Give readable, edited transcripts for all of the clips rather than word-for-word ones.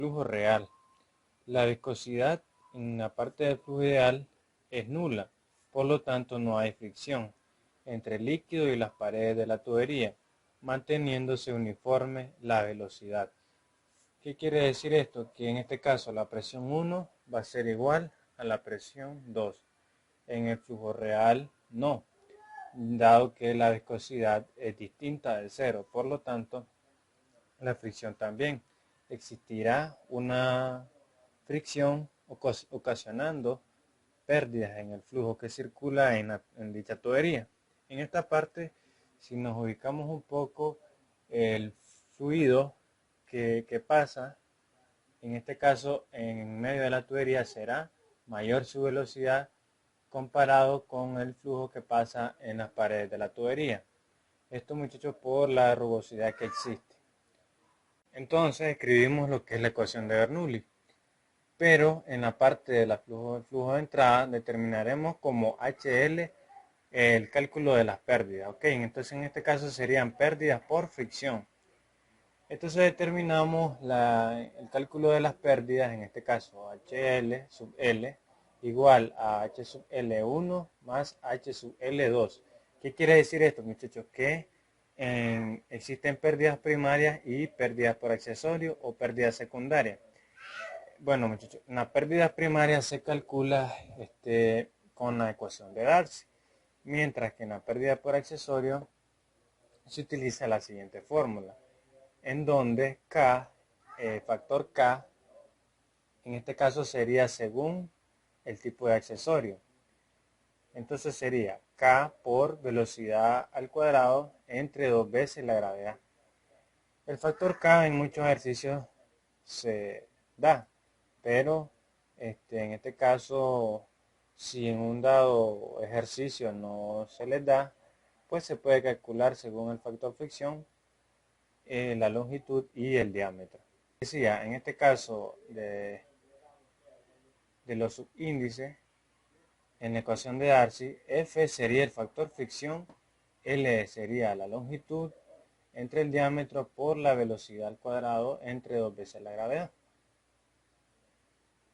Flujo real. La viscosidad en la parte del flujo ideal es nula, por lo tanto no hay fricción entre el líquido y las paredes de la tubería, manteniéndose uniforme la velocidad. ¿Qué quiere decir esto? Que en este caso la presión 1 va a ser igual a la presión 2. En el flujo real no, dado que la viscosidad es distinta del cero, por lo tanto la fricción también. Existirá una fricción ocasionando pérdidas en el flujo que circula en dicha tubería. En esta parte, si nos ubicamos un poco, el fluido que pasa, en este caso en medio de la tubería, será mayor su velocidad comparado con el flujo que pasa en las paredes de la tubería. Esto, muchachos, por la rugosidad que existe. Entonces escribimos lo que es la ecuación de Bernoulli, pero en la parte del flujo de entrada determinaremos como HL el cálculo de las pérdidas. ¿Ok? Entonces en este caso serían pérdidas por fricción. Entonces determinamos el cálculo de las pérdidas, en este caso HL sub L igual a H sub L1 más H sub L2. ¿Qué quiere decir esto, muchachos? Que existen pérdidas primarias y pérdidas por accesorio o pérdidas secundarias. Bueno, muchachos, las pérdidas primarias se calcula con la ecuación de Darcy, mientras que en la pérdida por accesorio se utiliza la siguiente fórmula, en donde factor K, en este caso sería según el tipo de accesorio. Entonces sería K por velocidad al cuadrado entre 2 veces la gravedad. El factor K en muchos ejercicios se da, pero en este caso, si en un dado ejercicio no se les da, pues se puede calcular según el factor fricción la longitud y el diámetro. Decía, en este caso de los subíndices, en la ecuación de Darcy, F sería el factor fricción, L sería la longitud entre el diámetro por la velocidad al cuadrado entre 2 veces la gravedad.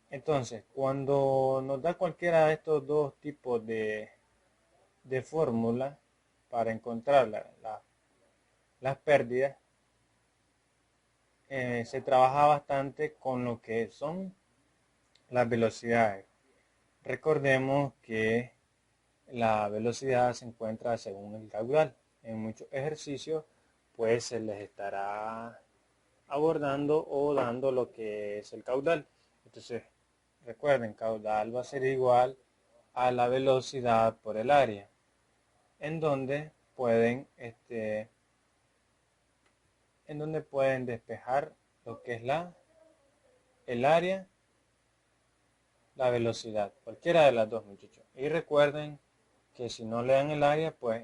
Entonces, cuando nos da cualquiera de estos dos tipos de fórmula para encontrar las pérdidas, se trabaja bastante con lo que son las velocidades. Recordemos que la velocidad se encuentra según el caudal. En muchos ejercicios pues se les estará abordando o dando lo que es el caudal. Entonces recuerden, caudal va a ser igual a la velocidad por el área, en donde pueden despejar lo que es el área, la velocidad, cualquiera de las dos, muchachos. Y recuerden que si no le dan el área, pues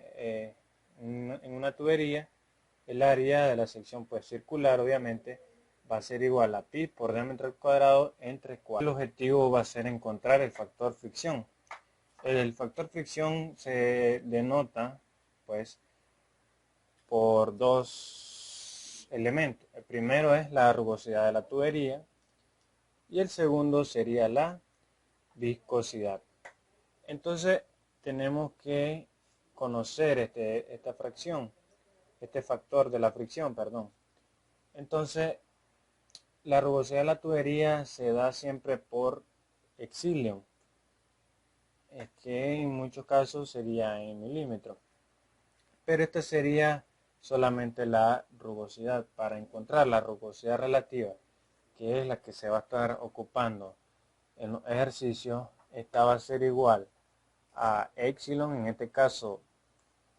en una tubería, el área de la sección pues circular, obviamente, va a ser igual a pi por diámetro al cuadrado entre 4. El objetivo va a ser encontrar el factor fricción. El factor fricción se denota pues por dos elementos. El primero es la rugosidad de la tubería y el segundo sería la viscosidad. Entonces tenemos que conocer esta fracción, este factor de la fricción, perdón. Entonces la rugosidad de la tubería se da siempre por epsilon, que en muchos casos sería en milímetros, pero esta sería solamente la rugosidad. Para encontrar la rugosidad relativa, que es la que se va a estar ocupando en los ejercicios, esta va a ser igual a epsilon, en este caso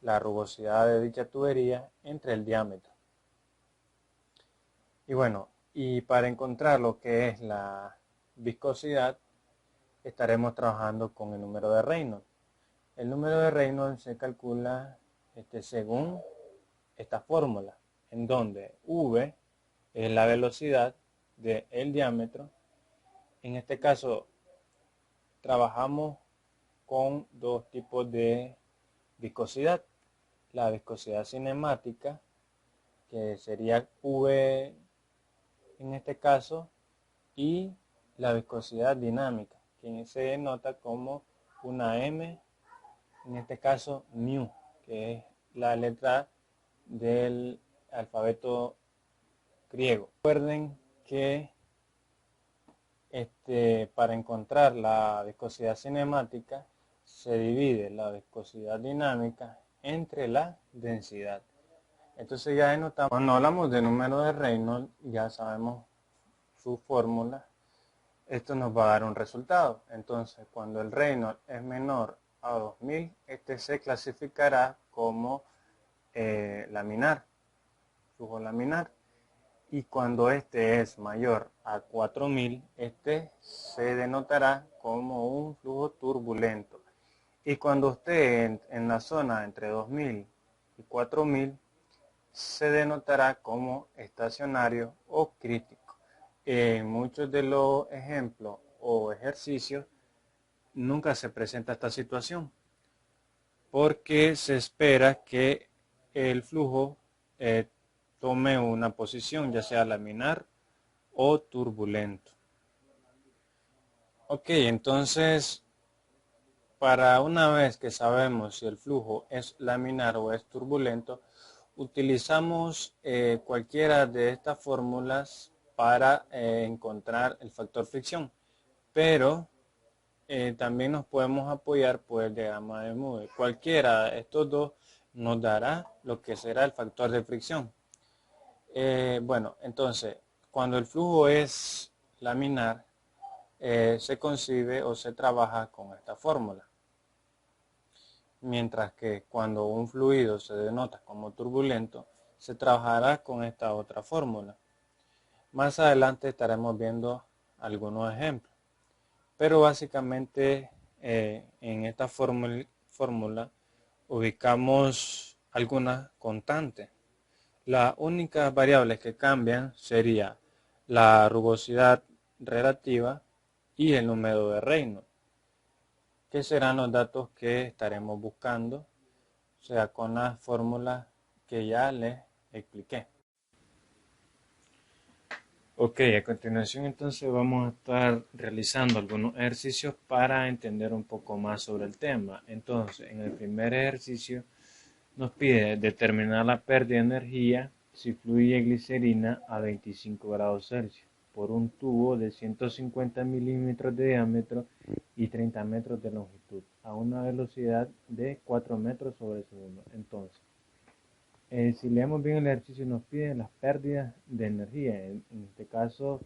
la rugosidad de dicha tubería, entre el diámetro. Y bueno, y para encontrar lo que es la viscosidad, estaremos trabajando con el número de Reynolds. El número de Reynolds se calcula según esta fórmula, en donde V es la velocidad del diámetro. En este caso trabajamos con dos tipos de viscosidad. La viscosidad cinemática, que sería V en este caso, y la viscosidad dinámica, que se denota como una M, en este caso mu, que es la letra del alfabeto griego. Recuerden que para encontrar la viscosidad cinemática se divide la viscosidad dinámica entre la densidad. Entonces ya denotamos, cuando hablamos de número de Reynolds, ya sabemos su fórmula. Esto nos va a dar un resultado. Entonces, cuando el Reynolds es menor a 2000, este se clasificará como laminar, flujo laminar. Y cuando este es mayor a 4000, este se denotará como un flujo turbulento. Y cuando esté en la zona entre 2000 y 4000, se denotará como estacionario o crítico. En muchos de los ejemplos o ejercicios nunca se presenta esta situación, porque se espera que el flujo tome una posición, ya sea laminar o turbulento. Ok, entonces, para una vez que sabemos si el flujo es laminar o es turbulento, utilizamos cualquiera de estas fórmulas para encontrar el factor fricción, pero también nos podemos apoyar por el diagrama de Moore. Cualquiera de estos dos nos dará lo que será el factor de fricción. Bueno, entonces, cuando el flujo es laminar, se concibe o se trabaja con esta fórmula. Mientras que cuando un fluido se denota como turbulento, se trabajará con esta otra fórmula. Más adelante estaremos viendo algunos ejemplos. Pero básicamente en esta fórmula ubicamos algunas constantes. Las únicas variables que cambian sería la rugosidad relativa y el número de Reynolds, que serán los datos que estaremos buscando, o sea, con las fórmulas que ya les expliqué. Ok, a continuación entonces vamos a estar realizando algunos ejercicios para entender un poco más sobre el tema. Entonces, en el primer ejercicio nos pide determinar la pérdida de energía si fluye glicerina a 25 grados Celsius por un tubo de 150 milímetros de diámetro y 30 metros de longitud a una velocidad de 4 metros sobre segundo. Entonces, si leemos bien el ejercicio nos pide las pérdidas de energía, en este caso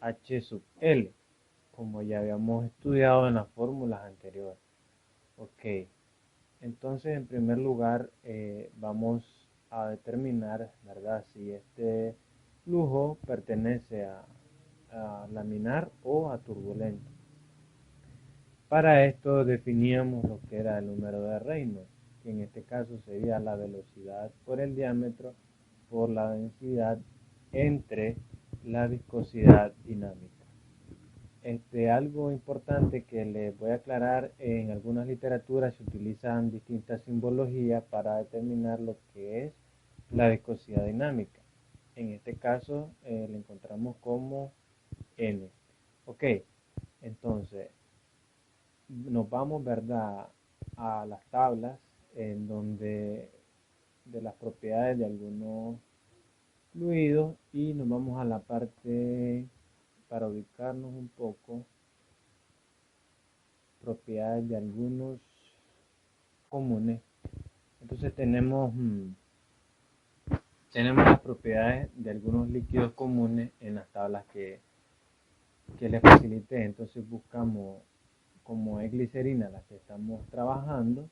H sub L, como ya habíamos estudiado en las fórmulas anteriores. Ok, entonces en primer lugar vamos a determinar, ¿verdad?, si este flujo pertenece a laminar o a turbulento. Para esto definíamos lo que era el número de Reynolds, que en este caso sería la velocidad por el diámetro por la densidad entre la viscosidad dinámica. Algo importante que les voy a aclarar, en algunas literaturas se utilizan distintas simbologías para determinar lo que es la viscosidad dinámica. En este caso lo encontramos como N. Ok, entonces nos vamos, ¿verdad?, a las tablas en donde de las propiedades de algunos fluidos y nos vamos a la parte para ubicarnos un poco, propiedades de algunos comunes. Entonces tenemos las propiedades de algunos líquidos comunes en las tablas que les facilité. Entonces buscamos, como es glicerina la que estamos trabajando,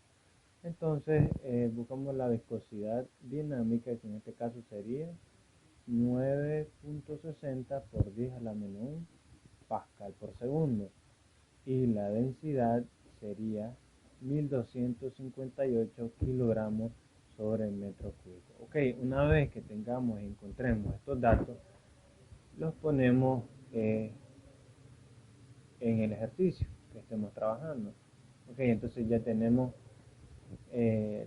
entonces buscamos la viscosidad dinámica, que en este caso sería 9.60 por 10 a la menos 1 pascal por segundo, y la densidad sería 1258 kilogramos sobre metro cúbico. Ok, una vez que tengamos y encontremos estos datos, los ponemos en el ejercicio que estemos trabajando. Ok, entonces ya tenemos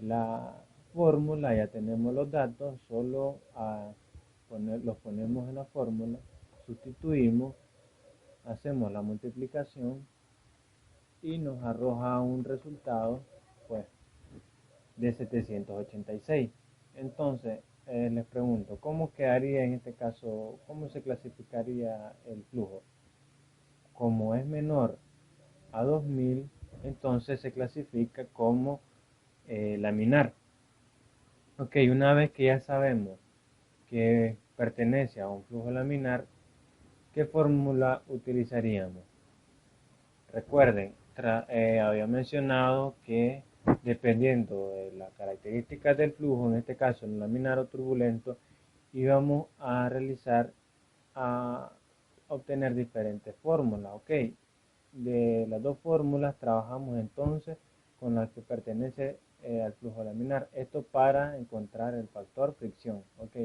la fórmula, ya tenemos los datos, solo los ponemos en la fórmula, sustituimos hacemos la multiplicación y nos arroja un resultado pues de 786. Entonces les pregunto, ¿cómo quedaría en este caso, cómo se clasificaría el flujo? Como es menor a 2000, entonces se clasifica como laminar. Ok, una vez que ya sabemos que pertenece a un flujo laminar, ¿qué fórmula utilizaríamos? Recuerden, había mencionado que dependiendo de las características del flujo, en este caso el laminar o turbulento, íbamos a obtener diferentes fórmulas. Ok, de las dos fórmulas trabajamos entonces con la que pertenece al flujo laminar. Esto para encontrar el factor fricción. Ok,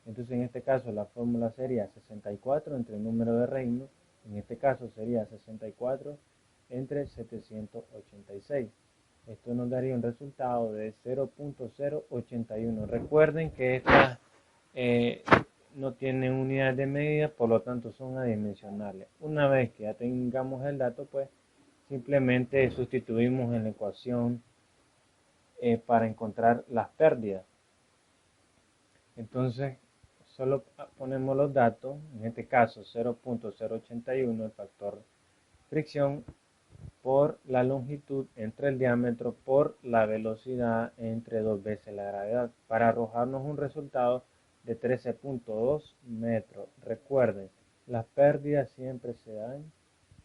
entonces en este caso la fórmula sería 64 entre el número de Reynolds. En este caso sería 64 entre 786. Esto nos daría un resultado de 0.081. Recuerden que estas no tienen unidades de medida, por lo tanto son adimensionales. Una vez que ya tengamos el dato, pues simplemente sustituimos en la ecuación para encontrar las pérdidas. Entonces, solo ponemos los datos, en este caso 0.081, el factor fricción, por la longitud entre el diámetro por la velocidad entre 2 veces la gravedad, para arrojarnos un resultado de 13.2 metros. Recuerden, las pérdidas siempre se dan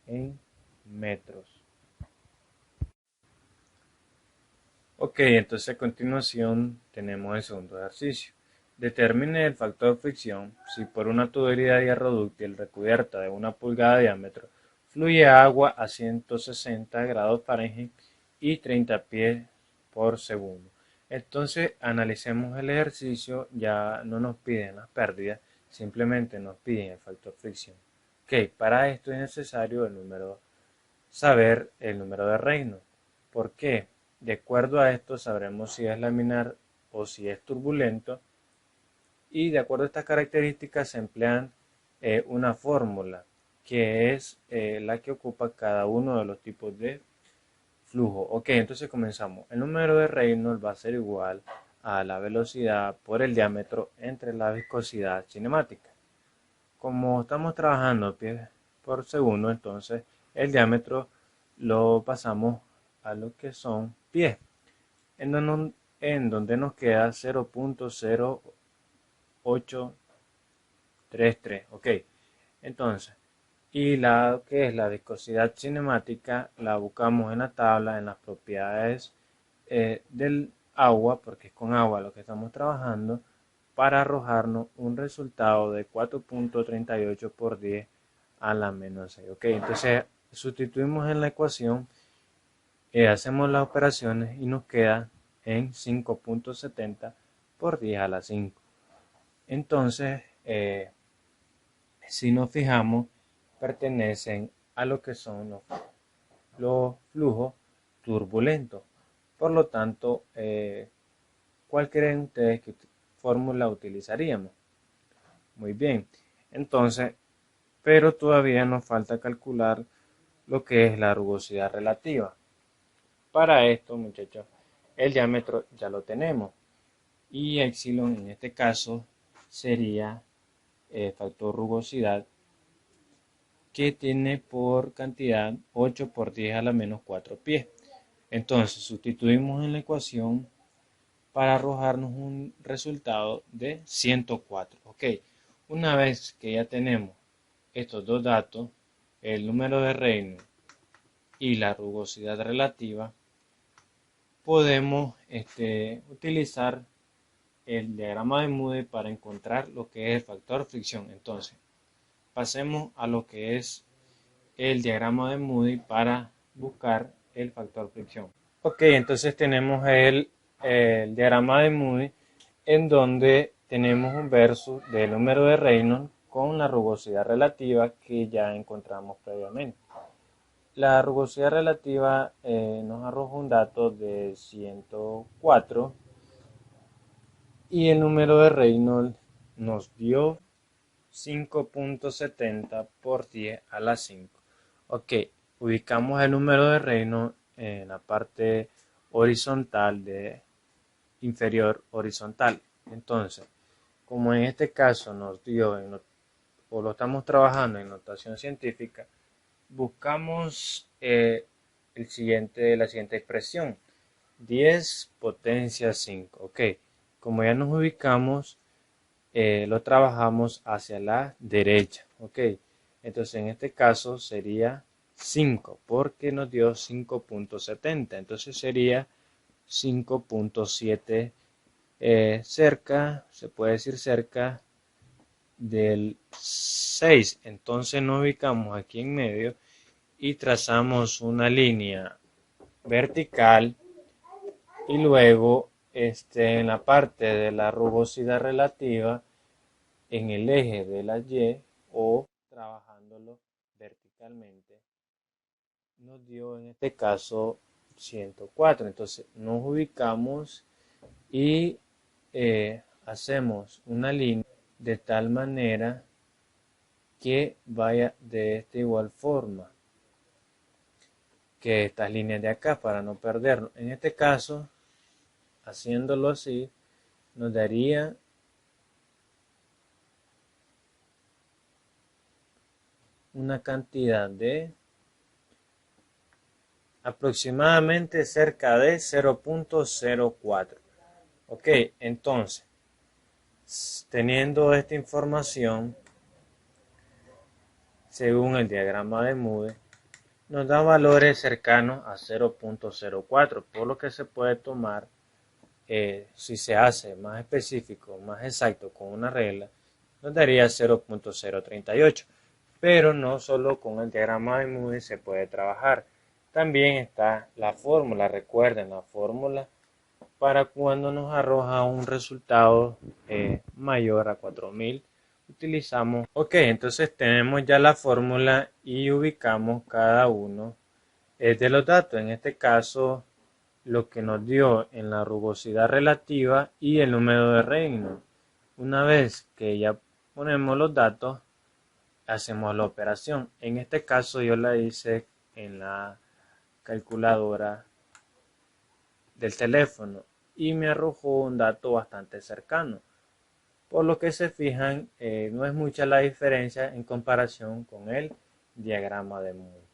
en metros. Ok, entonces a continuación tenemos el segundo ejercicio. Determine el factor fricción si por una tubería de hierro dúctil recubierta de 1 pulgada de diámetro fluye agua a 160 grados Fahrenheit y 30 pies por segundo. Entonces analicemos el ejercicio, ya no nos piden las pérdidas, simplemente nos piden el factor fricción. Ok, para esto es necesario saber el número de Reynolds. ¿Por qué? De acuerdo a esto sabremos si es laminar o si es turbulento, y de acuerdo a estas características se emplean una fórmula que es la que ocupa cada uno de los tipos de flujo. Ok, entonces comenzamos. El número de Reynolds va a ser igual a la velocidad por el diámetro entre la viscosidad cinemática. Como estamos trabajando pies por segundo, entonces el diámetro lo pasamos a lo que son pies, en donde nos queda 0.0833. Ok, entonces, y la que es la viscosidad cinemática la buscamos en la tabla, en las propiedades del agua, porque es con agua lo que estamos trabajando, para arrojarnos un resultado de 4.38 por 10 a la menos 6. Ok, entonces sustituimos en la ecuación, hacemos las operaciones y nos queda en 5.70 por 10 a la 5. Entonces, si nos fijamos, pertenecen a lo que son los flujos turbulentos. Por lo tanto, ¿cuál creen ustedes que fórmula utilizaríamos? Muy bien, entonces, pero todavía nos falta calcular lo que es la rugosidad relativa. Para esto, muchachos, el diámetro ya lo tenemos y epsilon en este caso sería factor rugosidad, que tiene por cantidad 8 por 10 a la menos 4 pies. Entonces sustituimos en la ecuación para arrojarnos un resultado de 104. Ok, una vez que ya tenemos estos dos datos, el número de Reynolds y la rugosidad relativa, podemos utilizar el diagrama de Moody para encontrar lo que es el factor fricción. Entonces, pasemos a lo que es el diagrama de Moody para buscar el factor fricción. Ok, entonces tenemos el diagrama de Moody, en donde tenemos un versus del número de Reynolds con la rugosidad relativa que ya encontramos previamente. La rugosidad relativa nos arroja un dato de 104 y el número de Reynolds nos dio 5.70 por 10 a la 5. Ok, ubicamos el número de Reynolds en la parte horizontal de inferior horizontal. Entonces, como en este caso nos dio, o lo estamos trabajando en notación científica, buscamos la siguiente expresión. 10 potencia 5. Ok, como ya nos ubicamos, lo trabajamos hacia la derecha. Ok, entonces en este caso sería 5 porque nos dio 5.70. Entonces sería 5.7 cerca, se puede decir cerca del 6. Entonces nos ubicamos aquí en medio y trazamos una línea vertical y luego en la parte de la rugosidad relativa en el eje de la Y o trabajándolo verticalmente nos dio en este caso 104. Entonces nos ubicamos y hacemos una línea de tal manera que vaya de esta igual forma que estas líneas de acá para no perderlo. En este caso, haciéndolo así, nos daría una cantidad de aproximadamente cerca de 0.04. Ok, entonces, teniendo esta información, según el diagrama de Moody, nos da valores cercanos a 0.04, por lo que se puede tomar, si se hace más específico, más exacto con una regla, nos daría 0.038. Pero no solo con el diagrama de Moody se puede trabajar. También está la fórmula, recuerden la fórmula para cuando nos arroja un resultado mayor a 4000. Utilizamos, ok, entonces tenemos ya la fórmula y ubicamos cada uno de los datos. En este caso, lo que nos dio en la rugosidad relativa y el número de Reynolds. Una vez que ya ponemos los datos, hacemos la operación. En este caso yo la hice en la calculadora del teléfono y me arrojó un dato bastante cercano. Por lo que se fijan, no es mucha la diferencia en comparación con el diagrama de Moody.